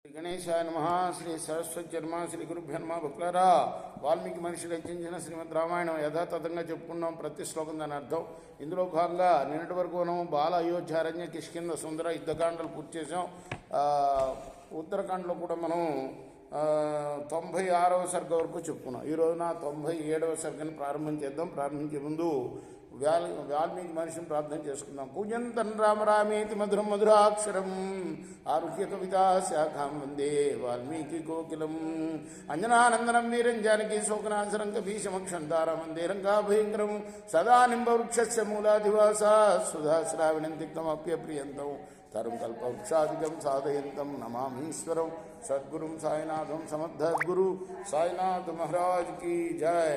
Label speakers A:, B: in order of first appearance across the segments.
A: శ్రీ గణేశాయ నమః. శ్రీ సరస్వతి జన్మ శ్రీ గురుభ్యో నమః. భక్తులారా, వాల్మీకి మహర్షి రచించిన శ్రీమద్ రామాయణం యథాతథంగా చెప్పుకున్నాం. ప్రతి శ్లోకం దాని అర్థం. ఇందులో భాగంగా నిన్నటి వరకు మనం బాల అయోధ్యారణ్య కిష్కింద సుందర యుద్ధకాండలు పూర్తి చేసాం. ఉత్తరాఖండ్లో కూడా మనం 96వ సర్గ వరకు చెప్పుకున్నాం. ఈ రోజున 97వ సర్గని ప్రారంభం చేద్దాం. ప్రారంభించే ముందు వాల్మీకి మహర్షిని ప్రార్థన చేసుకుందాం. పూజంతన్ రామ రామేతి మధురం మధురాక్షరం ఆరుహ్య కవితా శాఖాం వందే వాల్మీకి కోకిలం అంజనానందనం వీరం జానకి శోకనాశరం కపీశమక్షంతారం వందే రంగాభయంకరం సదా నింబవృక్షస్య మూలాదివాసా సుధాశ్రావిణం తిక్తమప్యప్రియంతం తరుం కల్పవృక్షాదికం సాధయంతం నమామీశ్వరం సద్గురుం సాయినాథం సమర్థద్గురు సాయినాథ్ మహారాజ్ की जय.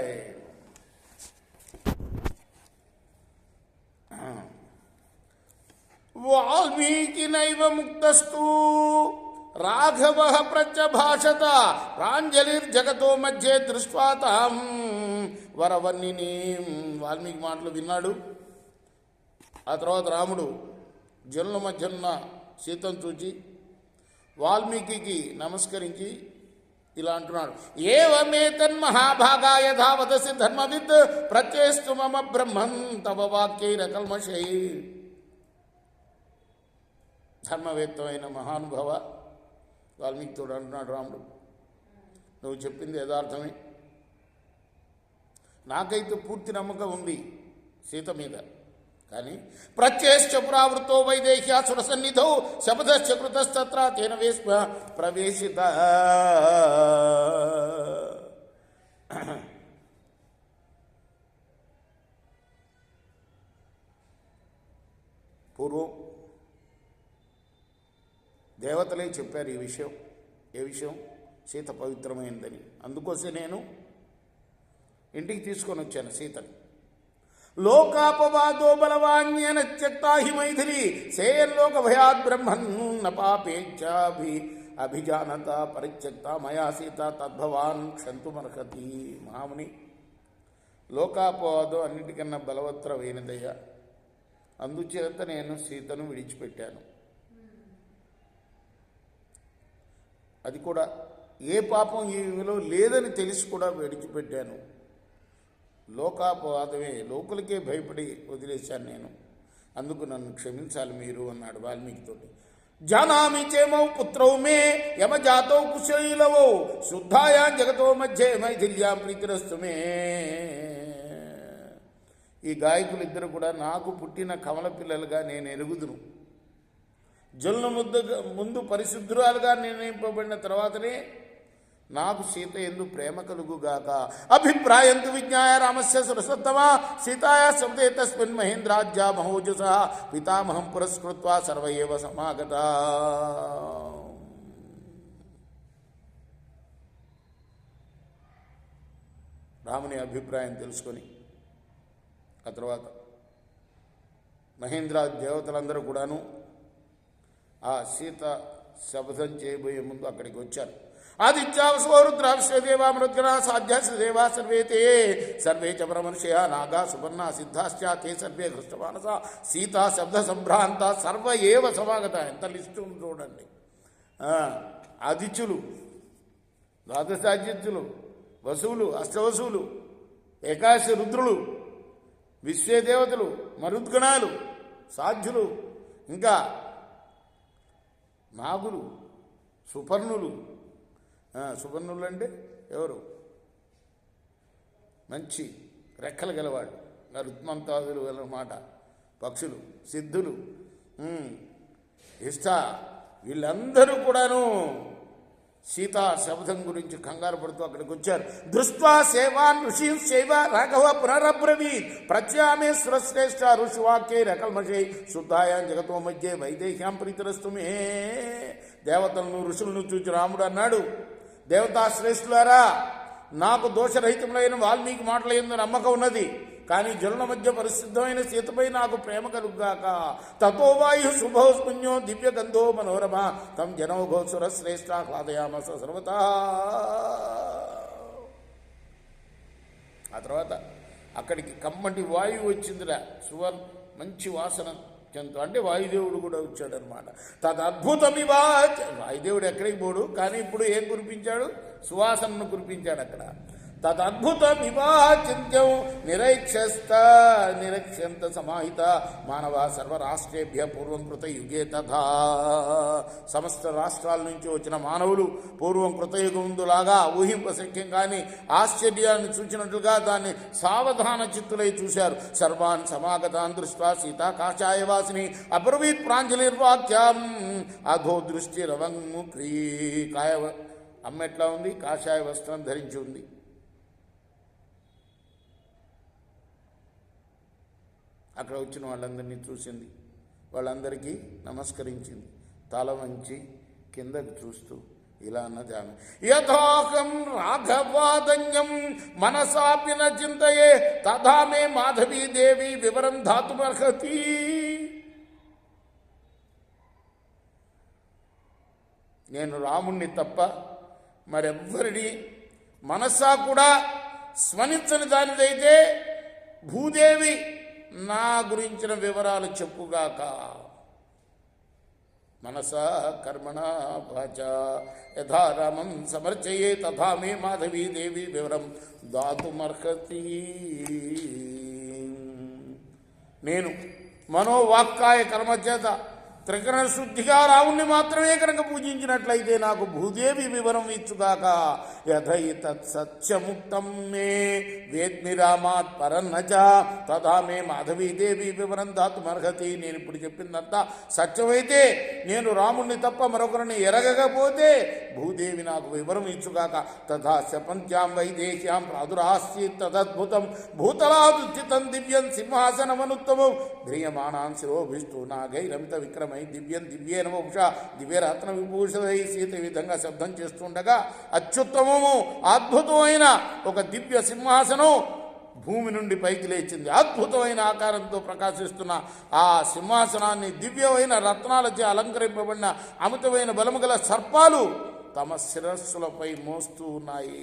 A: వాల్మీకి నైవ ముక్తస్తు రాఘవ ప్రత్యభాషత ప్రాంజలిర్జగతో మధ్య దృష్ట్వా తాం వరవర్ణిని. వాల్మీకి మాటలు విన్నాడు. ఆ తర్వాత రాముడు జనుల మధ్య ఉన్న సీతను చూచి వాల్మీకి నమస్కరించి ఇలా అంటున్నాడు. ఏవమేతన్మహాభాగా యథా వదసి ధర్మవిత్ ప్రత్యేస్తు మమ బ్రహ్మం తవ వాక్యైరకల్మషై. ధర్మవేత్తమైన మహానుభవ వాల్మీకితోడు అంటున్నాడు రాముడు, నువ్వు చెప్పింది యథార్థమే. నాకైతే పూర్తి నమ్మకం ఉంది సీత మీద. కానీ ప్రత్యేశ్చ పురావృతో వైదేహ్యా సురసన్నిధౌ శపథశ్చ కృతస్తత్ర తేన వేస్మ ప్రవేశిత. పూర్వం దేవతలే చెప్పారు ఈ విషయం. ఏ విషయం? సీత పవిత్రమైందని. అందుకోసం నేను ఇంటికి తీసుకొని వచ్చాను సీతని. లోకాపవాదో బలవాన్యేన త్యక్తా హి మైథిలి సేయల్లోక భయాద్ బ్రహ్మన్ న పాపేచ్ఛాభి అభిజానత పరిత్యక్త మయా సీత తద్భవాన్ క్షంతుమర్హతి. మహాముని, లోకాపవాదం అన్నిటికన్నా బలవత్తరమైనదయ్యా. అందుచేత నేను సీతను విడిచిపెట్టాను. అది కూడా ఏ పాపం ఈమెలో లేదని తెలిసి కూడా విడిచిపెట్టాను. లోకాపవాదమే, లోకులకే భయపడి వదిలేశాను నేను. అందుకు నన్ను క్షమించాలి మీరు అన్నాడు వాల్మీకితోటి. జానామి చేమౌ పుత్రౌ మే యమజాతౌ కుశైలవో శుద్ధాయా జగతో మధ్య మైథిల్యాం ప్రీతిరస్తు మే. ఈ గాయకులిద్దరు కూడా నాకు పుట్టిన కమల పిల్లలుగా నేను ఎరుగుదును. జల్లు ముందు పరిశుద్ధురాలుగా నిర్ణయింపబడిన తర్వాతనే నాకు సీత ఎందు ప్రేమ కలుగుగాక. అభిప్రాయంతు విజ్ఞాయ రామస్య సురసత్తమా సీతాయా శబ్దే తస్మిన్ మహేంద్రాజ్యా మహోజస పితామహం పురస్కృత్వా సర్వ ఏవ సమాగత. రాముని అభిప్రాయం తెలుసుకొని ఆ తర్వాత మహేంద్ర దేవతలందరూ కూడాను ఆ సీత శపథం చేయబోయే ముందు అక్కడికి వచ్చారు. ఆదిత్యావసో రుద్రావిశ్వదేవా మృద్గణా సాధ్యాదేవా సర్వేతే సర్వే చ పరమర్షయ నాగా సువర్ణ సిద్ధాశ్చ తే సర్వే హృష్టమానస సీతా శబ్ద సంభ్రాంత సర్వ ఏవ సమాగత. ఎంత లిస్టు ఉంది చూడండి. ఆదిత్యులు, ద్వాదశాదిత్యులు, వసువులు, అష్టవసువులు, ఏకాశ రుద్రులు, విశ్వదేవతలు, మరుద్గణాలు, సాధ్యులు, ఇంకా నాగులు, సుపర్ణులు. సుపర్ణులు అంటే ఎవరు? మంచి రెక్కలు గలవాడు, రుత్మంతాదులు అన్నమాట. పక్షులు, సిద్ధులు, ఇష్ట, వీళ్ళందరూ కూడాను సీతా శబ్దం గురించి కంగారు పడుతూ అక్కడికి వచ్చారు. దృష్ట్వా సేవాన్ ఋషి శైవ రాఘవ పునరబ్రవీ ప్రత్యామే సురశ్రేష్ఠ ఋషివాక్యై రకల్మషై శుద్ధాయాం జగతో మధ్య వైదేహ్యాం ప్రీతిరస్తు మే. దేవతలను ఋషులను చూచి రాముడు అన్నాడు, దేవతా శ్రేష్ఠులారా, నాకు దోషరహితములైన వాల్మీకి మాటల యందు నమ్మకం ఉన్నది. కానీ జనుల మధ్య పరిశుద్ధమైన సీతపై నాకు ప్రేమ కలుగుగాక. తతో వాయు శుభో పుణ్యో దివ్య గంధో మనోరమ తం జనోఘో సురశ్రేష్ఠ ఆహ్లాదయామస సర్వతా. ఆ తర్వాత అక్కడికి కమ్మటి వాయువు వచ్చిందిరా. మంచి వాసన అత్యంత అంటే వాయుదేవుడు కూడా వచ్చాడనమాట. తదద్భుతమివా, వాయుదేవుడు ఎక్కడికి పోడు, కానీ ఇప్పుడు ఏం కురిపించాడు? సువాసనను కురిపించాడు అక్కడ. తదద్భుతమివాచింత్యం నిరక్ష్యంత సమాహిత మానవ సర్వరాష్ట్రేభ్య పూర్వం కృత యుగే తథా. సమస్త రాష్ట్రాల నుంచి వచ్చిన మానవులు పూర్వం కృతయుగముందులాగా ఊహింపశక్యం కానీ ఆశ్చర్యాన్ని చూచినట్లుగా దాన్ని సావధాన చిత్తులై చూశారు. సర్వాన్ సమాగతాన్ దృష్ట్వా సీతా కాషాయవాసిని అబ్రవీత్ ప్రాంజలిర్వాక్యం అధో దృష్టి రవంముఖీ. అమ్మ ఎట్లా ఉంది? కాషాయ వస్త్రం ధరించి ఉంది. అక్కడ వచ్చిన వాళ్ళందరినీ చూసింది, వాళ్ళందరికీ నమస్కరించింది, తల వంచి కిందకు చూస్తూ ఇలా అన్నది ఆమె, యథాహం రాఘవాదన్యం మనసాపి న చింతయే తథా మే మాధవీ దేవి వివరం ధాతుమర్హతి. నేను రాముణ్ణి తప్ప మరెవ్వరిని మనసా కూడా స్మరించని దానిదైతే భూదేవి నా గురించిన వివరాలు చెప్పుగాక. మనసా కర్మణ వాచ యథా రామం సమర్చయే తథా మే మాధవీ దేవి వివరం దాతుమర్హతి. నేను మనోవాక్కాయ కర్మ చేత త్రికరణ శుద్ధిగా రావుణ్ణి మాత్రమే కనుక పూజించినట్లయితే నాకు భూదేవి వివరం ఇచ్చుగాక. యథైతత్ సత్యముక్తం మే వేద్మి రామాత్ పరన్నచ తథా మే మాధవీదేవి వివరం దాతుమర్హతి. నేను ఇప్పుడు చెప్పిందంతా సత్యమైతే, నేను రాముణ్ణి తప్ప మరొకరిని ఎరగకపోతే భూదేవి నాకు వివరం ఇచ్చుగాక. తథా శపంత్యాం వైదేశ్యాం ప్రాదురాస్తి తదద్భుతం భూతలాదుచితం దివ్యం సింహాసనమనుత్తమం ధ్రియమాణాన్ శిరోభిస్తూ నాగైరమిత విక్రమ దివ్యం దివ్యేన వపుషా దివ్యరత్న విభూషితై సీత ఈ విధంగా శబ్దం చేస్తుండగా అత్యుత్తమము అద్భుతమైన ఒక దివ్య సింహాసనం భూమి నుండి పైకి లేచింది. అద్భుతమైన ఆకారంతో ప్రకాశిస్తున్న ఆ సింహాసనాన్ని దివ్యమైన రత్నాలచే అలంకరింపబడిన అమితమైన బలము గల సర్పాలు తమ శిరస్సులపై మోస్తూ ఉన్నాయి.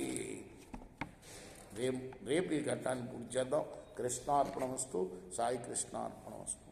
A: రేపు ఈ ఘట్టాన్ని పూర్తి చేద్దాం. కృష్ణార్పణమస్తు. సాయి కృష్ణార్పణమస్తు.